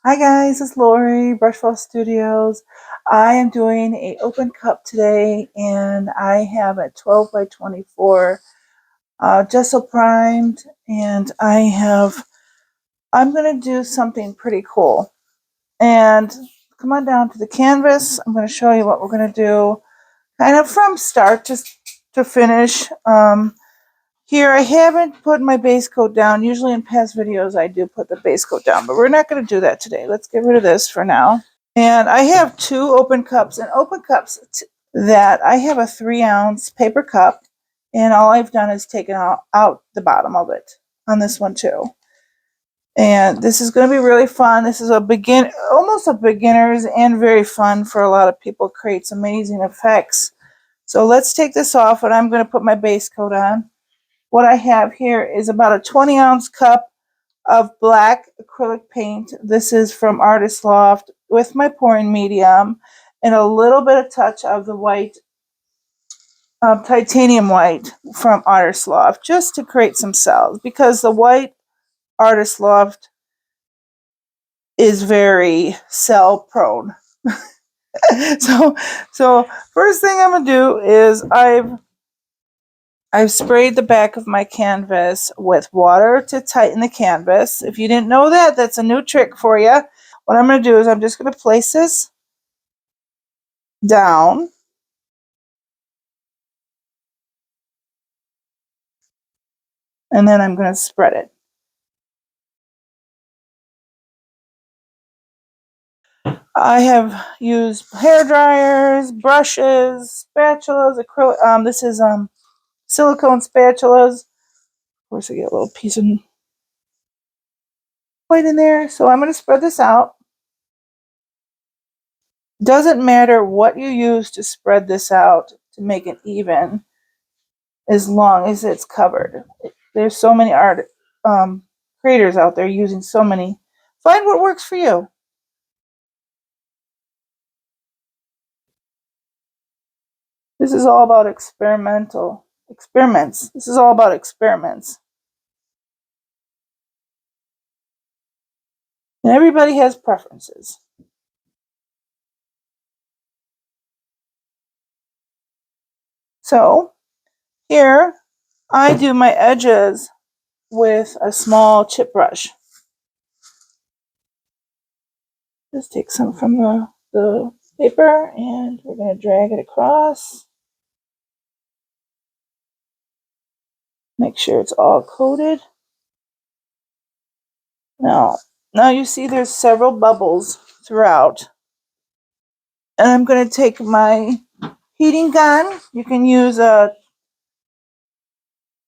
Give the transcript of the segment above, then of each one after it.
Hi guys, it's Lori, BrushFalls Studios. I am doing a open cup today and I have a 12 by 24 gesso primed and I'm going to do something pretty cool. And come on down to the canvas. I'm going to show you what we're going to do kind of from start to finish. Here I haven't put my base coat down. Usually in past videos I do put the base coat down, but we're not going to do that today. Let's get rid of this for now. And I have two open cups, that I have a 3-ounce paper cup, and all I've done is taken out the bottom of it on this one too. And this is going to be really fun. This is almost a beginner's and very fun for a lot of people. It creates amazing effects. So let's take this off, and I'm going to put my base coat on. What I have here is about a 20-ounce cup of black acrylic paint. This is from Artist Loft with my pouring medium and a little bit of touch of the white, titanium white from Artist Loft, just to create some cells, because the white Artist Loft is very cell prone. so first thing I'm gonna do is I've sprayed the back of my canvas with water to tighten the canvas. If you didn't know that, that's a new trick for you. What I'm going to do is I'm just going to place this down. And then I'm going to spread it. I have used hair dryers, brushes, spatulas, acrylic. This is silicone spatulas. Of course, I get a little piece of white in there. So I'm going to spread this out. Doesn't matter what you use to spread this out to make it even, as long as it's covered. There's so many creators out there using so many. Find what works for you. This is all about experiments. This is all about experiments. And everybody has preferences. So here I do my edges with a small chip brush. Just take some from the paper and we're going to drag it across. Make sure it's all coated. Now you see there's several bubbles throughout. And I'm going to take my heating gun. You can use a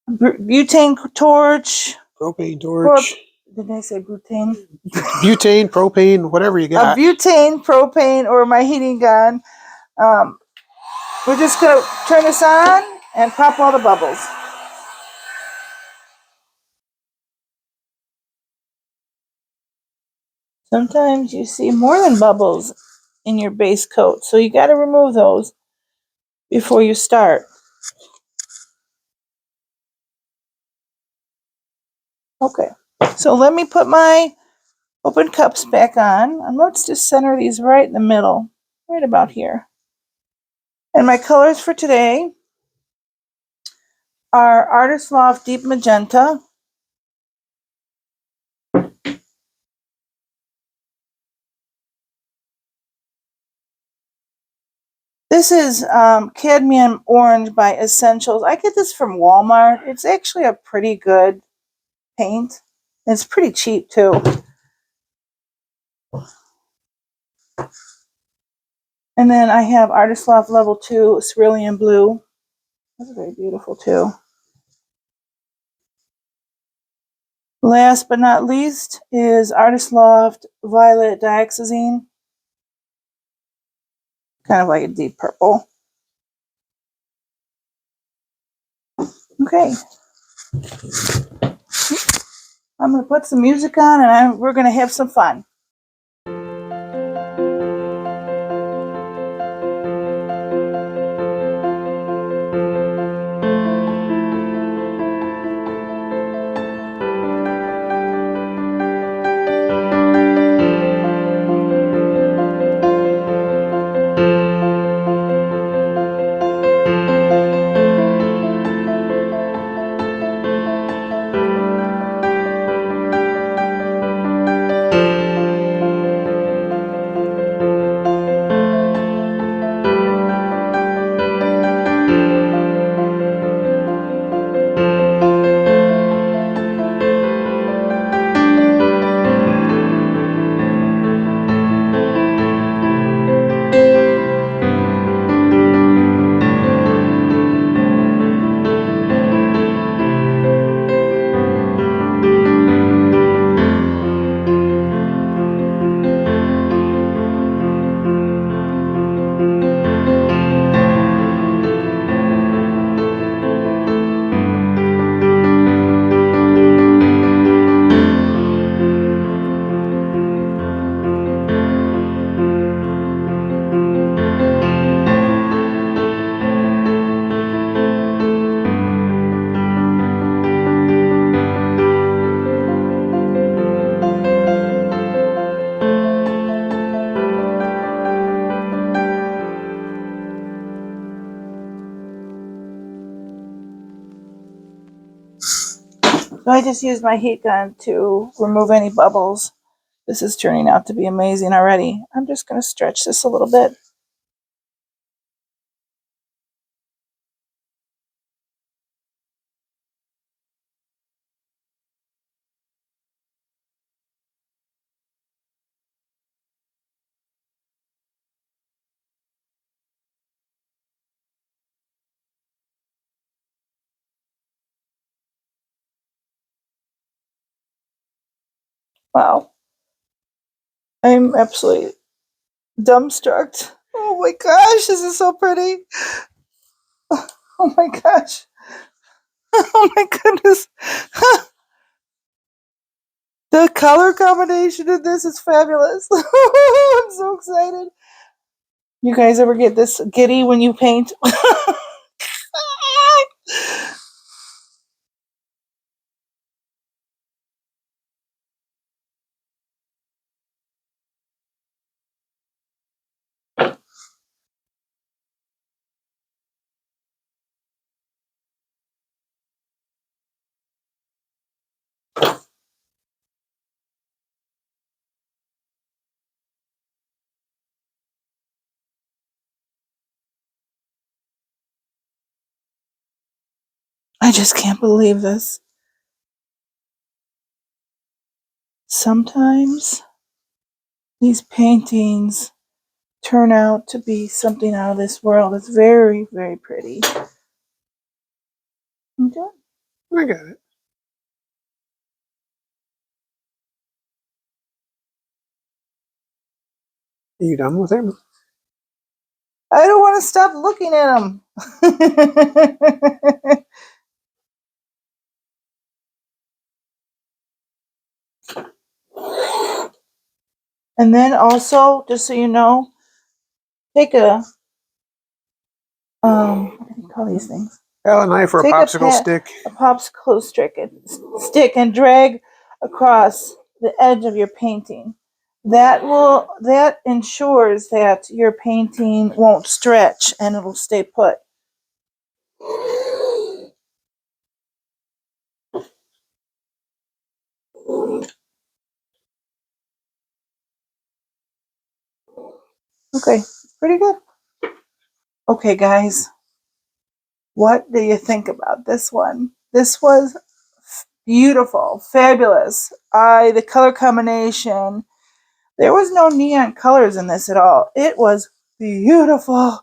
butane torch. Propane torch. Did I say butane? Butane, propane, whatever you got. A butane, propane, or my heating gun. We're just going to turn this on and pop all the bubbles. Sometimes you see more than bubbles in your base coat, so you got to remove those before you start. Okay, so let me put my open cups back on, and let's just center these right in the middle, right about here. And my colors for today are Artist Loft Deep Magenta, this is Cadmium Orange by Essentials. I get this from Walmart. It's actually a pretty good paint. It's pretty cheap too. And then I have Artist Loft Level 2 Cerulean Blue. That's very beautiful too. Last but not least is Artist Loft Violet Dioxazine. Kind of like a deep purple. Okay. I'm going to put some music on and we're going to have some fun. So I just used my heat gun to remove any bubbles. This is turning out to be amazing already. I'm just going to stretch this a little bit. Wow. I'm absolutely dumbstruck. Oh my gosh, this is so pretty. Oh my gosh. Oh my goodness. The color combination in this is fabulous. I'm so excited. You guys ever get this giddy when you paint? I just can't believe this. Sometimes these paintings turn out to be something out of this world. It's very, very pretty. Okay. I got it. Are you done with him? I don't want to stop looking at them. And then also, just so you know, take a what do you call these things? A knife or a Take popsicle stick. a popsicle stick and drag across the edge of your painting. That ensures that your painting won't stretch and it'll stay put. Okay, pretty good. Okay, guys, what do you think about this one? This was beautiful, fabulous. The color combination. There was no neon colors in this at all. It was beautiful.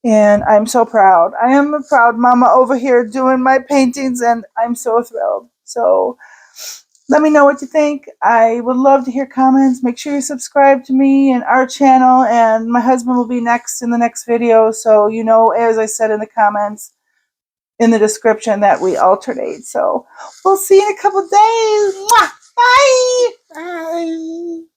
And I'm so proud. I am a proud mama over here doing my paintings, and I'm so thrilled. So let me know what you think. I would love to hear comments. Make sure you subscribe to me and our channel, and my husband will be next in the next video. So you know, as I said in the comments, in the description, that we alternate. So we'll see you in a couple days. Mwah! Bye! Bye.